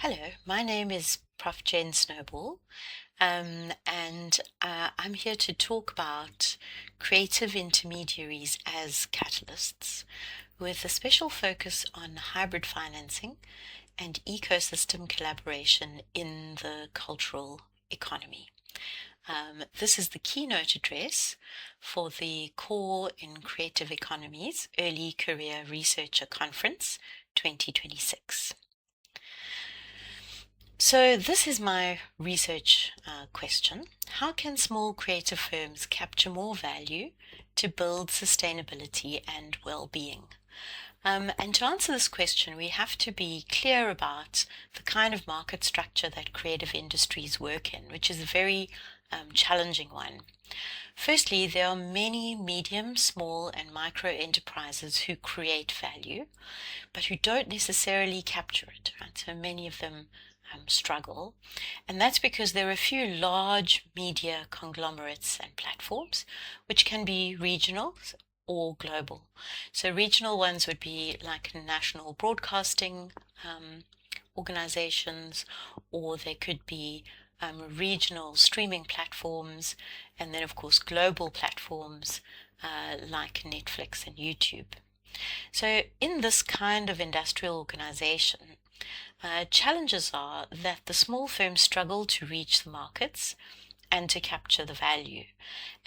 Hello, my name is Prof. Snowball, and I'm here to talk about creative intermediaries as catalysts, with a special focus on hybrid financing and ecosystem collaboration in the cultural economy. This is the keynote address for the CoRE in Creative Economies Early Career Researcher Conference 2026. So this is my research question. How can small creative firms capture more value to build sustainability and well-being? And to answer this question, we have to be clear about the kind of market structure that creative industries work in, which is a very challenging one. Firstly, there are many medium, small, and micro enterprises who create value, but who don't necessarily capture it, right? So many of them struggle, and that's because there are a few large media conglomerates and platforms which can be regional or global. So regional ones would be like national broadcasting organizations, or they could be regional streaming platforms, and then of course global platforms like Netflix and YouTube. So in this kind of industrial organization, challenges are that the small firms struggle to reach the markets and to capture the value.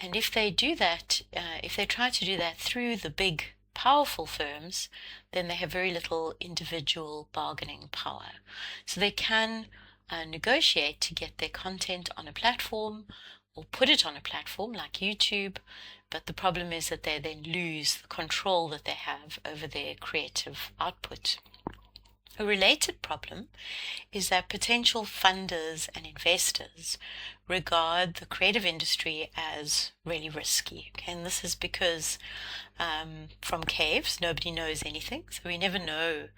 And if they do that, if they try to do that through the big, powerful firms, then they have very little individual bargaining power. So they can negotiate to get their content on a platform or put it on a platform like YouTube, but the problem is that they then lose the control that they have over their creative output. A related problem is that potential funders and investors regard the creative industry as really risky. Okay? And this is because from caves, nobody knows anything. So we never know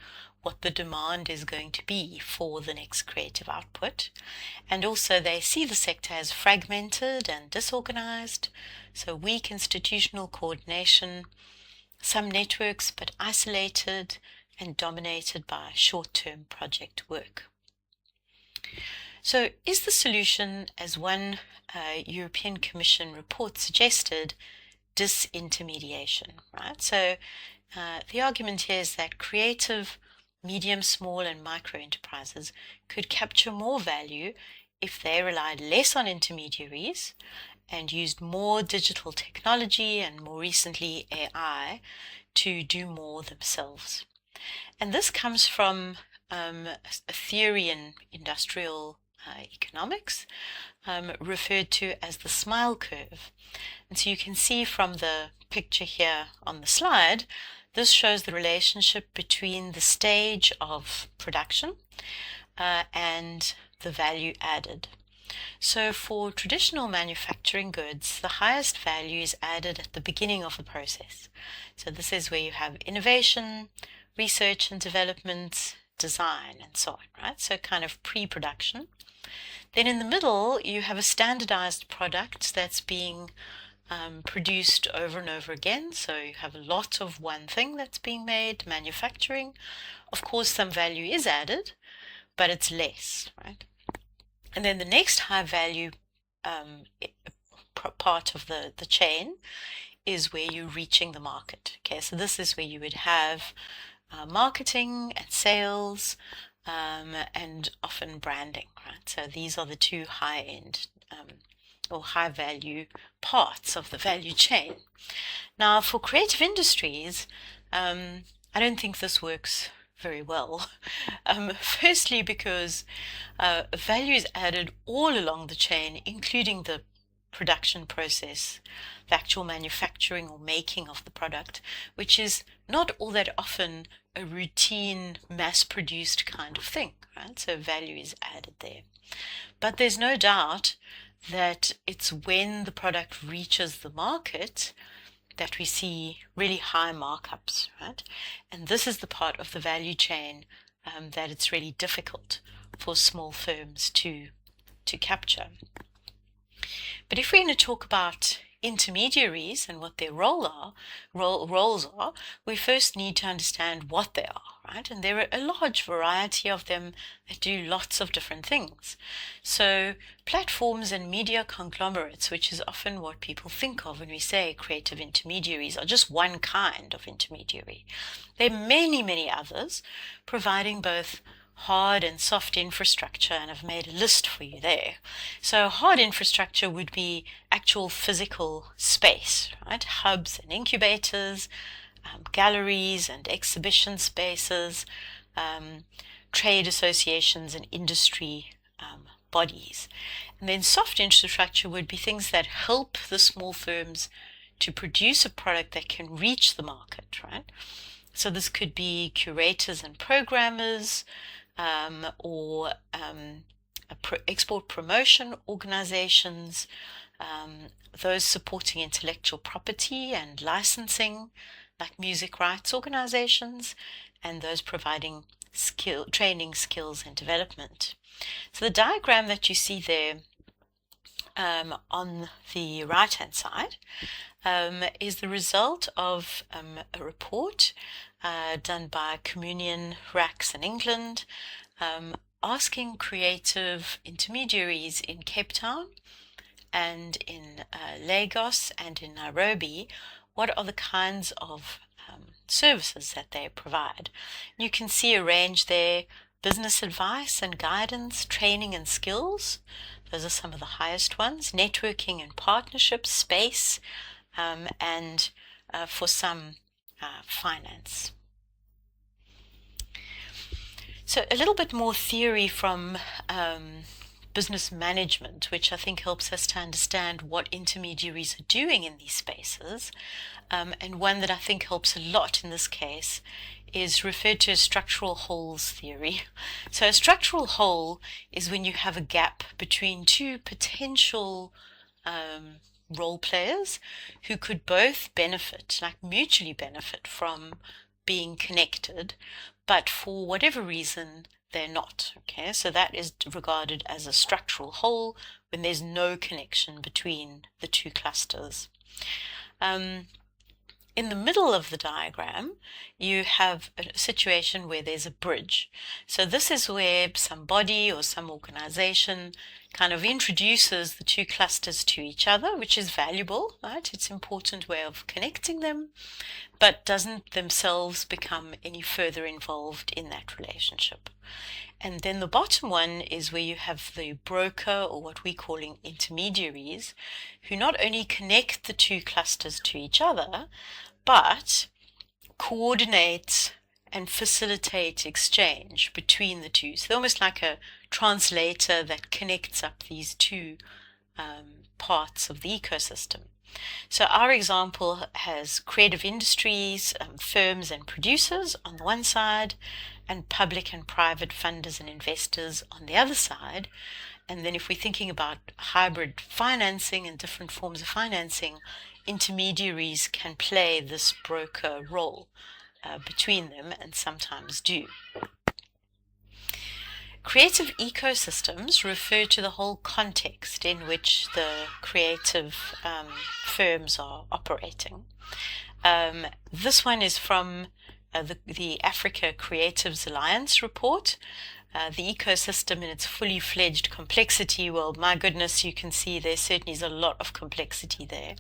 what the demand is going to be for the next creative output. And also they see the sector as fragmented and disorganized, so weak institutional coordination, some networks but isolated, and dominated by short-term project work. So is the solution, as one European Commission report suggested, disintermediation, right? So the argument here is that creative, medium, small, and micro enterprises could capture more value if they relied less on intermediaries and used more digital technology and more recently AI to do more themselves. And this comes from a theory in industrial economics referred to as the smile curve. And so you can see from the picture here on the slide, this shows the relationship between the stage of production and the value added. So for traditional manufacturing goods, the highest value is added at the beginning of the process. So this is where you have innovation, research and development, design, and so on, right? So kind of pre-production. Then in the middle, you have a standardized product that's being produced over and over again. So you have a lot of one thing that's being made, manufacturing. Of course, some value is added, but it's less, right? And then the next high value part of the chain is where you're reaching the market. Okay, so this is where you would have marketing and sales and often branding, right? So these are the two high-end or high-value parts of the value chain. Now, for creative industries, I don't think this works very well. Firstly, because value is added all along the chain, including the production process, the actual manufacturing or making of the product, which is not all that often a routine mass-produced kind of thing, right? So value is added there. But there's no doubt that it's when the product reaches the market that we see really high markups, right? And this is the part of the value chain that it's really difficult for small firms to capture. But if we're going to talk about intermediaries and what their roles are, we first need to understand what they are, right? And there are a large variety of them that do lots of different things. So platforms and media conglomerates, which is often what people think of when we say creative intermediaries, are just one kind of intermediary. There are many, many others providing both hard and soft infrastructure, and I've made a list for you there. So hard infrastructure would be actual physical space, right? Hubs and incubators, galleries and exhibition spaces, trade associations and industry bodies. And then soft infrastructure would be things that help the small firms to produce a product that can reach the market, right? So this could be curators and programmers, or export promotion organizations, those supporting intellectual property and licensing, like music rights organizations, and those providing training, skills, and development. So the diagram that you see there on the right-hand side is the result of a report done by Communion Racks in England, asking creative intermediaries in Cape Town and in Lagos and in Nairobi what are the kinds of services that they provide. You can see a range there: business advice and guidance, training and skills. Those are some of the highest ones. Networking and partnerships, space, and for some, finance. So a little bit more theory from business management, which I think helps us to understand what intermediaries are doing in these spaces. And one that I think helps a lot in this case is referred to as structural holes theory. So a structural hole is when you have a gap between two potential role players who could both benefit, like mutually benefit from being connected, but for whatever reason they're not. Okay, so that is regarded as a structural hole when there's no connection between the two clusters. In the middle of the diagram, you have a situation where there's a bridge. So this is where some body or some organization kind of introduces the two clusters to each other, which is valuable, right? It's an important way of connecting them, but doesn't themselves become any further involved in that relationship. And then the bottom one is where you have the broker, or what we're calling intermediaries, who not only connect the two clusters to each other, but coordinate and facilitate exchange between the two. So they're almost like a translator that connects up these two parts of the ecosystem. So our example has creative industries, firms and producers on the one side, and public and private funders and investors on the other side. And then if we're thinking about hybrid financing and different forms of financing, intermediaries can play this broker role between them, and sometimes do. Creative ecosystems refer to the whole context in which the creative firms are operating. This one is from the Africa Creatives Alliance report. The ecosystem in its fully fledged complexity, well, my goodness, you can see there certainly is a lot of complexity there.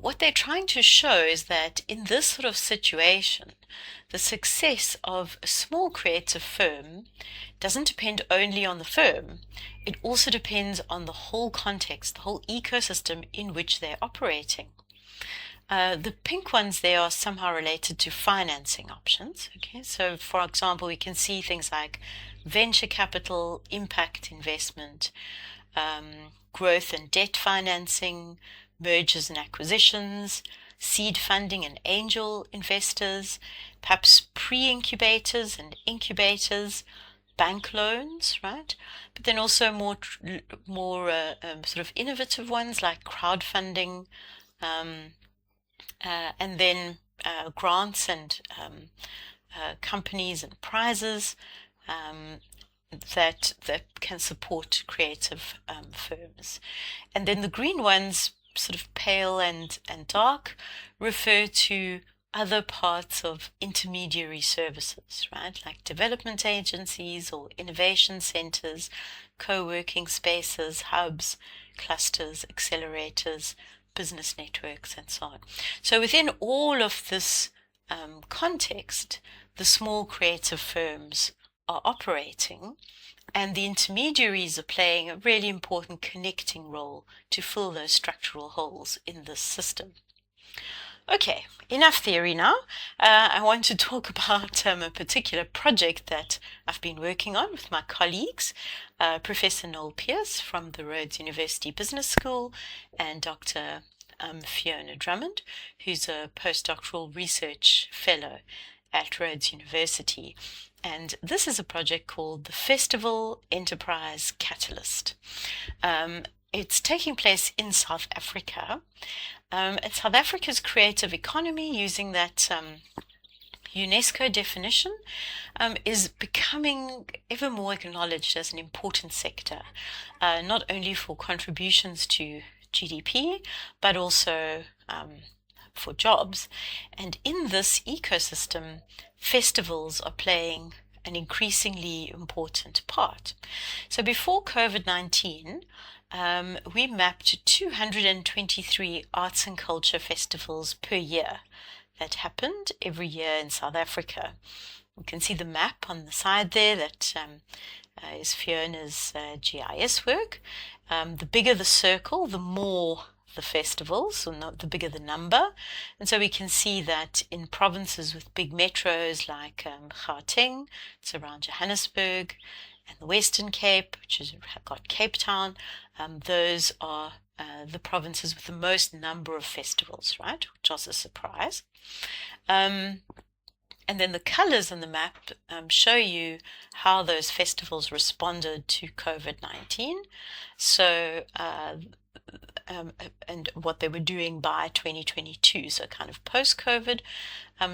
What they're trying to show is that in this sort of situation, the success of a small creative firm doesn't depend only on the firm. It also depends on the whole context, the whole ecosystem in which they're operating. The pink ones there are somehow related to financing options. Okay, so for example, we can see things like venture capital, impact investment, growth and debt financing, mergers and acquisitions, seed funding and angel investors, perhaps pre-incubators and incubators, bank loans, right? But then also more sort of innovative ones like crowdfunding, and then grants and companies and prizes, that can support creative firms. And then the green ones, sort of pale and dark, refer to other parts of intermediary services, right? Like development agencies or innovation centers, co-working spaces, hubs, clusters, accelerators, business networks, and so on. So within all of this context, the small creative firms are operating, and the intermediaries are playing a really important connecting role to fill those structural holes in this system. Okay, enough theory now. I want to talk about a particular project that I've been working on with my colleagues, Professor Noel Pearse from the Rhodes University Business School, and Dr. Fiona Drummond, who's a postdoctoral research fellow at Rhodes University. And this is a project called the Festival Enterprise Catalyst. It's taking place in South Africa. And South Africa's creative economy, using that UNESCO definition, is becoming ever more acknowledged as an important sector, not only for contributions to GDP, but also for jobs. And in this ecosystem, festivals are playing an increasingly important part. So before COVID-19, we mapped 223 arts and culture festivals per year that happened every year in South Africa. You can see the map on the side there that is Fiona's GIS work. The bigger the circle, the more the festivals, or not the bigger the number. And so we can see that in provinces with big metros like Gauteng, it's around Johannesburg, and the Western Cape, which has got Cape Town, those are the provinces with the most number of festivals, right? Which was a surprise. And then the colors on the map show you how those festivals responded to COVID-19. So, and what they were doing by 2022, so kind of post-COVID.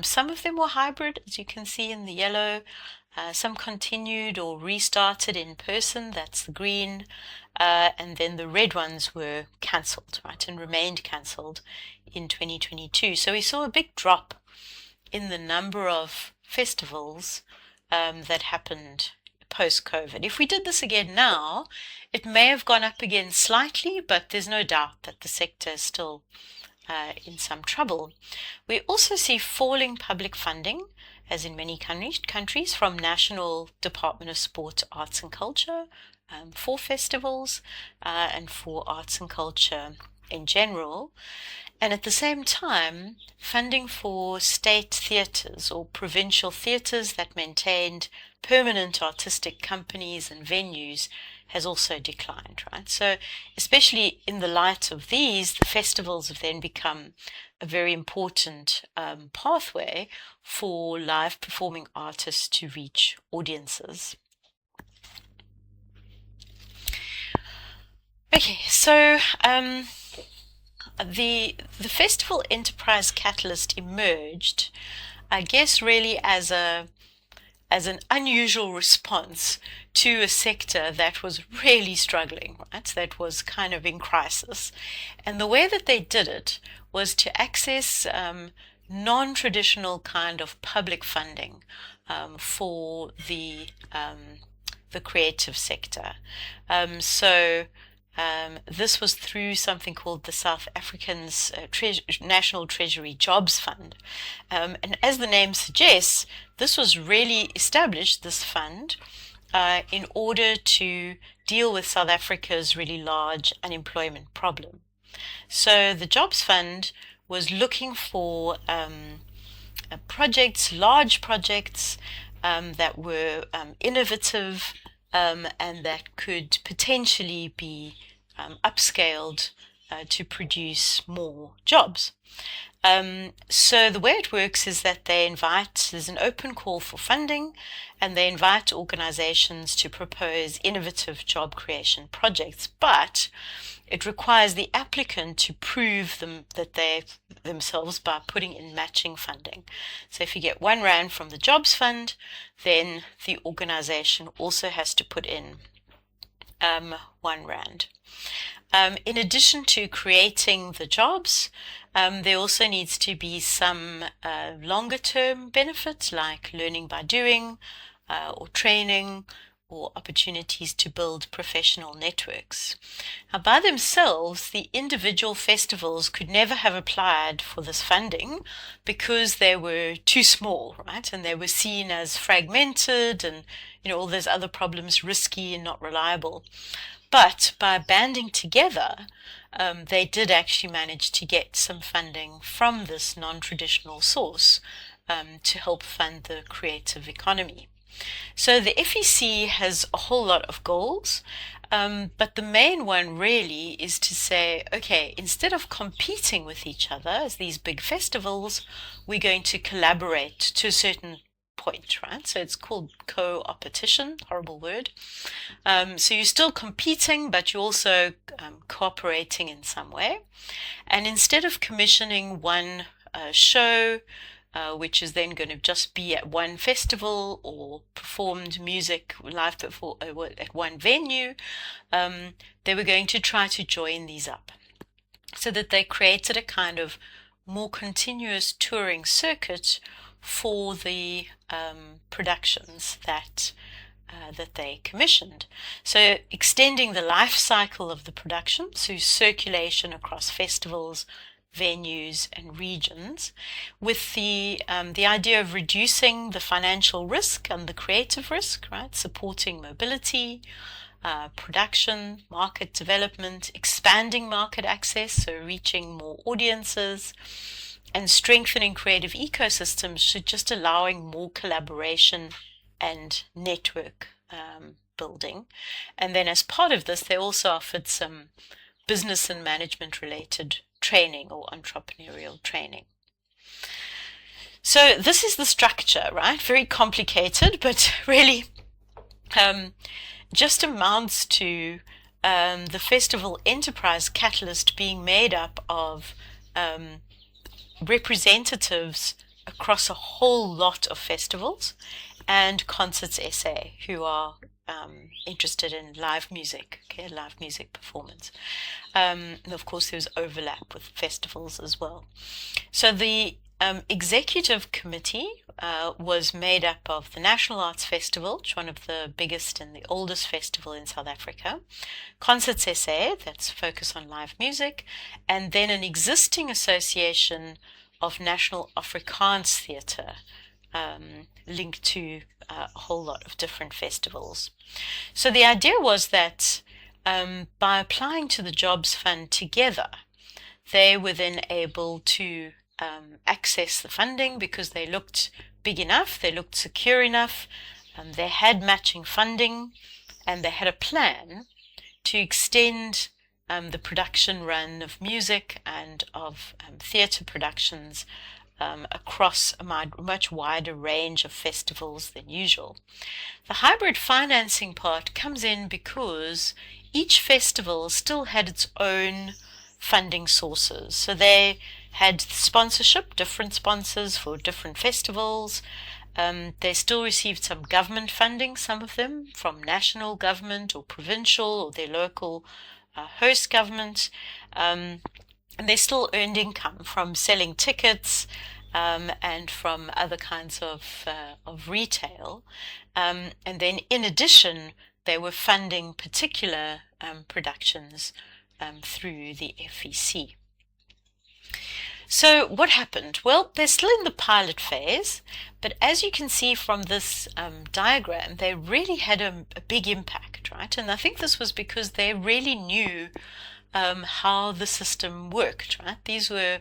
Some of them were hybrid, as you can see in the yellow. Some continued or restarted in person, that's the green. And then the red ones were cancelled, right, and remained cancelled in 2022. So we saw a big drop in the number of festivals that happened post-COVID. If we did this again now, it may have gone up again slightly, but there's no doubt that the sector is still in some trouble. We also see falling public funding, as in many countries, from National Department of Sport, Arts and Culture for festivals and for arts and culture in general. And at the same time, funding for state theatres or provincial theatres that maintained permanent artistic companies and venues has also declined, right? So especially in the light of these, the festivals have then become a very important pathway for live performing artists to reach audiences. Okay, so the Festival Enterprise Catalyst emerged, I guess, really as an unusual response to a sector that was really struggling, right? That was kind of in crisis. And the way that they did it was to access non-traditional kind of public funding for the creative sector. This was through something called the South African's National Treasury Jobs Fund. And as the name suggests, this was really established, this fund, in order to deal with South Africa's really large unemployment problem. So the Jobs Fund was looking for projects, large projects that were innovative, and that could potentially be upscaled to produce more jobs. So the way it works is that there's an open call for funding, and they invite organizations to propose innovative job creation projects, but it requires the applicant to prove that they themselves by putting in matching funding. So if you get R1 from the Jobs Fund, then the organization also has to put in R1. In addition to creating the jobs, there also needs to be some longer term benefits like learning by doing or training or opportunities to build professional networks. Now, by themselves, the individual festivals could never have applied for this funding because they were too small, right? And they were seen as fragmented and, all those other problems, risky and not reliable. But by banding together, they did actually manage to get some funding from this non-traditional source to help fund the creative economy. So the FEC has a whole lot of goals, but the main one really is to say, okay, instead of competing with each other as these big festivals, we're going to collaborate to a certain point, right? So it's called co-opetition, horrible word. So you're still competing, but you're also cooperating in some way. And instead of commissioning one show, which is then going to just be at one festival or performed music live at one venue, they were going to try to join these up so that they created a kind of more continuous touring circuit for the productions that they commissioned. So extending the life cycle of the production, so circulation across festivals, venues and regions, with the idea of reducing the financial risk and the creative risk, right? Supporting mobility, production, market development, expanding market access, so reaching more audiences, and strengthening creative ecosystems, so just allowing more collaboration and network building. And then as part of this, they also offered some business and management related training or entrepreneurial training. So this is the structure, right? Very complicated, but really just amounts to the Festival Enterprise Catalyst being made up of representatives across a whole lot of festivals and Concerts SA who are interested in live music, live music performance. And of course there's overlap with festivals as well. So the executive committee was made up of the National Arts Festival, which is one of the biggest and the oldest festival in South Africa, Concerts SA, that's focused on live music, and then an existing association of National Afrikaans Theatre, linked to a whole lot of different festivals. So the idea was that by applying to the Jobs Fund together, they were then able to access the funding because they looked big enough, they looked secure enough, they had matching funding, and they had a plan to extend the production run of music and of theatre productions across a much wider range of festivals than usual. The hybrid financing part comes in because each festival still had its own funding sources. So they had sponsorship, different sponsors for different festivals. They still received some government funding, some of them from national government or provincial or their local host government. And they still earned income from selling tickets and from other kinds of retail. And then in addition, they were funding particular productions through the FEC. So what happened? Well, they're still in the pilot phase, but as you can see from this diagram, they really had a big impact, right? And I think this was because they really knew how the system worked, right? These were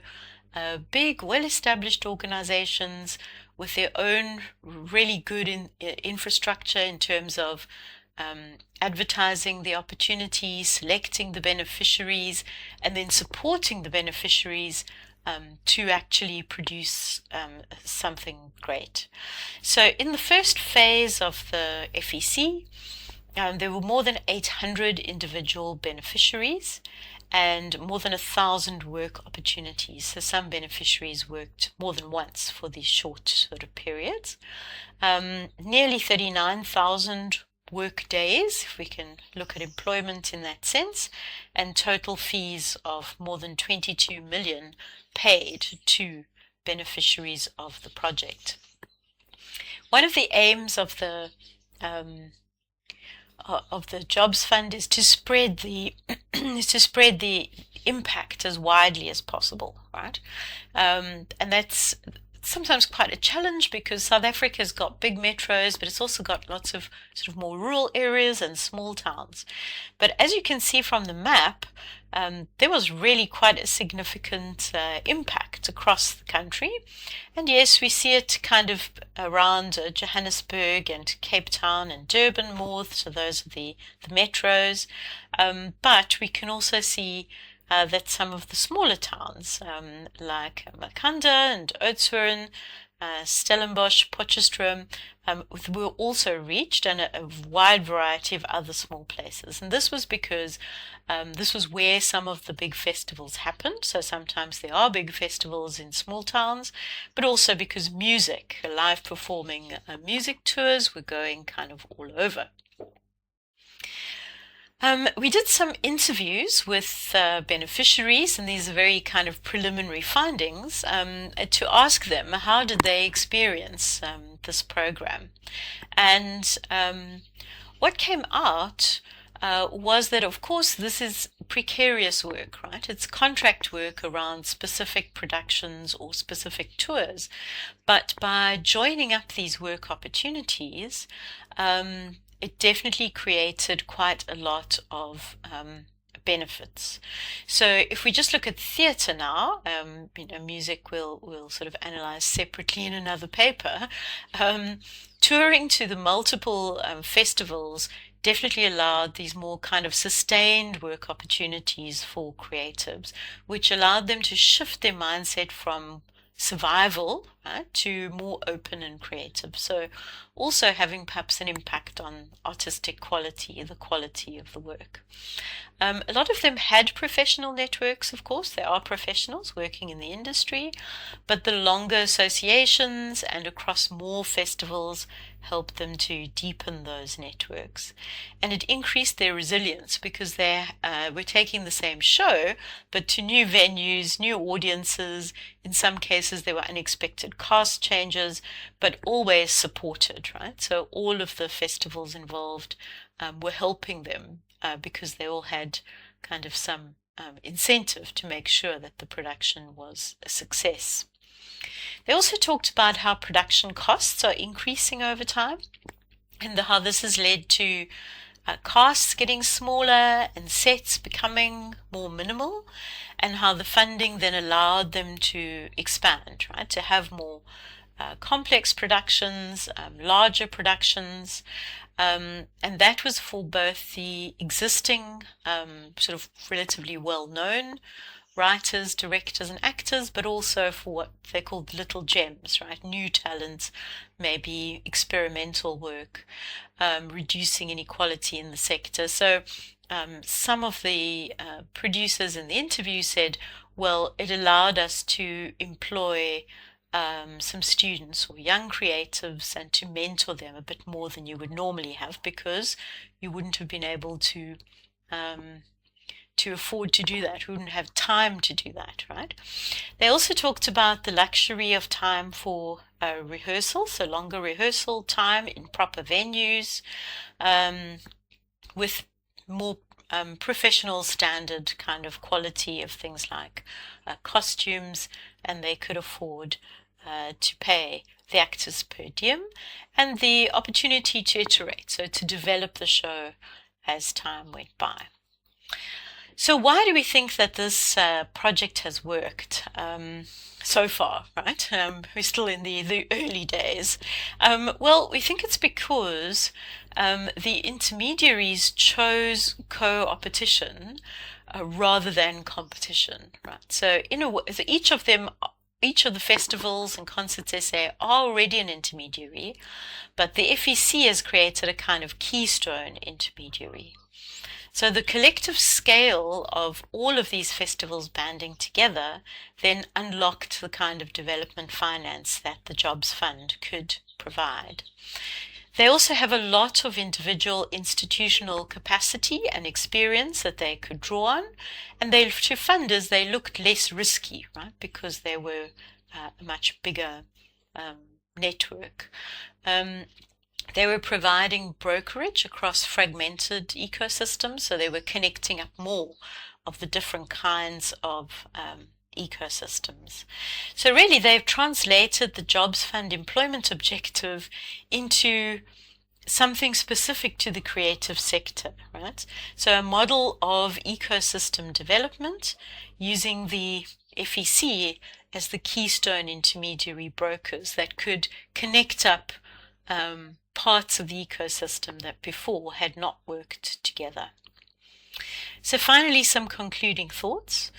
big, well-established organizations with their own really good infrastructure in terms of advertising the opportunity, selecting the beneficiaries, and then supporting the beneficiaries to actually produce something great. So in the first phase of the FEC, there were more than 800 individual beneficiaries and more than 1,000 work opportunities. So some beneficiaries worked more than once for these short sort of periods. Nearly 39,000 work days, if we can look at employment in that sense, and total fees of more than 22 million paid to beneficiaries of the project. One of the aims of the Jobs Fund is to spread the impact as widely as possible, right? And that's sometimes quite a challenge because South Africa's got big metros, but it's also got lots of sort of more rural areas and small towns. But as you can see from the map, there was really quite a significant impact across the country. And yes, we see it kind of around Johannesburg and Cape Town and Durban more, so those are the metros. But we can also see that some of the smaller towns like Makhanda and Oudtshoorn, Stellenbosch, Potchefstroom were also reached, and a wide variety of other small places. And this was because this was where some of the big festivals happened. So sometimes there are big festivals in small towns, but also because music, live performing music tours were going kind of all over. We did some interviews with beneficiaries, and these are very kind of preliminary findings, to ask them how did they experience this program. And what came out was that, of course, this is precarious work, right? It's contract work around specific productions or specific tours. But by joining up these work opportunities, it definitely created quite a lot of benefits. So if we just look at theatre now, music we'll sort of analyze separately in another paper. Touring to the multiple festivals definitely allowed these more kind of sustained work opportunities for creatives, which allowed them to shift their mindset from survival, right, to more open and creative. So also having perhaps an impact on artistic quality, the quality of the work. A lot of them had professional networks, of course. There are professionals working in the industry, but the longer associations and across more festivals helped them to deepen those networks. And it increased their resilience because they were taking the same show, but to new venues, new audiences. In some cases, there were unexpected cast changes, but always supported, right? So all of the festivals involved were helping them because they all had kind of some incentive to make sure that the production was a success. They also talked about how production costs are increasing over time and how this has led to casts getting smaller and sets becoming more minimal, and how the funding then allowed them to expand, right, to have more complex productions, larger productions, and that was for both the existing sort of relatively well-known writers, directors, and actors, but also for what they called little gems, right? New talents, maybe experimental work, reducing inequality in the sector. So some of the producers in the interview said, well, it allowed us to employ some students or young creatives and to mentor them a bit more than you would normally have, because you wouldn't have been able to afford to do that. We wouldn't have time to do that, right? They also talked about the luxury of time for rehearsal, so longer rehearsal time in proper venues, with more professional standard kind of quality of things like costumes, and they could afford to pay the actors per diem, and the opportunity to iterate, so to develop the show as time went by. So why do we think that this project has worked so far, right? We're still in the early days. Well, we think it's because the intermediaries chose co-opetition rather than competition, right? So so each of the festivals and concerts SA are already an intermediary, but the FEC has created a kind of keystone intermediary. So the collective scale of all of these festivals banding together then unlocked the kind of development finance that the Jobs Fund could provide. They also have a lot of individual institutional capacity and experience that they could draw on, and to funders they looked less risky, right, because they were a much bigger network. They were providing brokerage across fragmented ecosystems, so they were connecting up more of the different kinds of ecosystems. So really they've translated the Jobs Fund employment objective into something specific to the creative sector, right? So a model of ecosystem development using the FEC as the keystone intermediary brokers that could connect up parts of the ecosystem that before had not worked together. So finally, some concluding thoughts.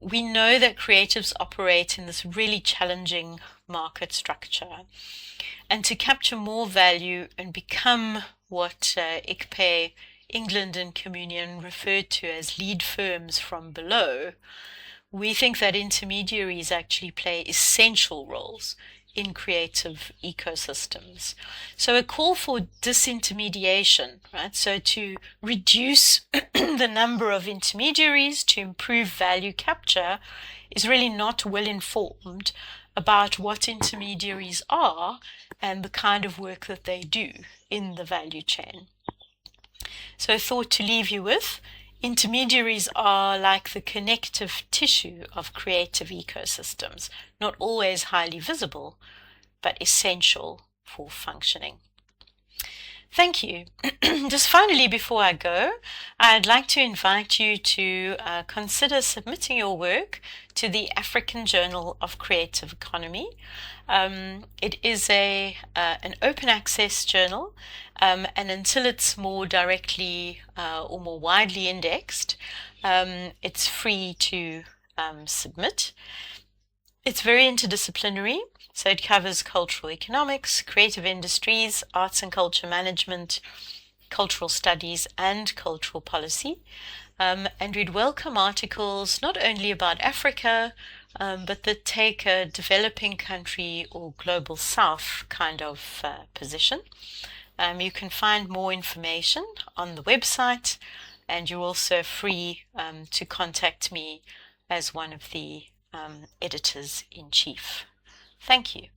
We know that creatives operate in this really challenging market structure, and to capture more value and become what ICPE England and Communion referred to as lead firms from below, we think that intermediaries actually play essential roles in creative ecosystems. So a call for disintermediation, right? So to reduce the number of intermediaries to improve value capture is really not well informed about what intermediaries are and the kind of work that they do in the value chain. So a thought to leave you with: intermediaries are like the connective tissue of creative ecosystems, not always highly visible, but essential for functioning. Thank you. Just finally, before I go, I'd like to invite you to consider submitting your work to the African Journal of Creative Economy. It is an open access journal, and until it's more directly or more widely indexed, it's free to submit. It's very interdisciplinary, so it covers cultural economics, creative industries, arts and culture management, cultural studies, and cultural policy. And we'd welcome articles not only about Africa, but that take a developing country or global south kind of position. You can find more information on the website, and you're also free to contact me as one of the editors-in-chief. Thank you.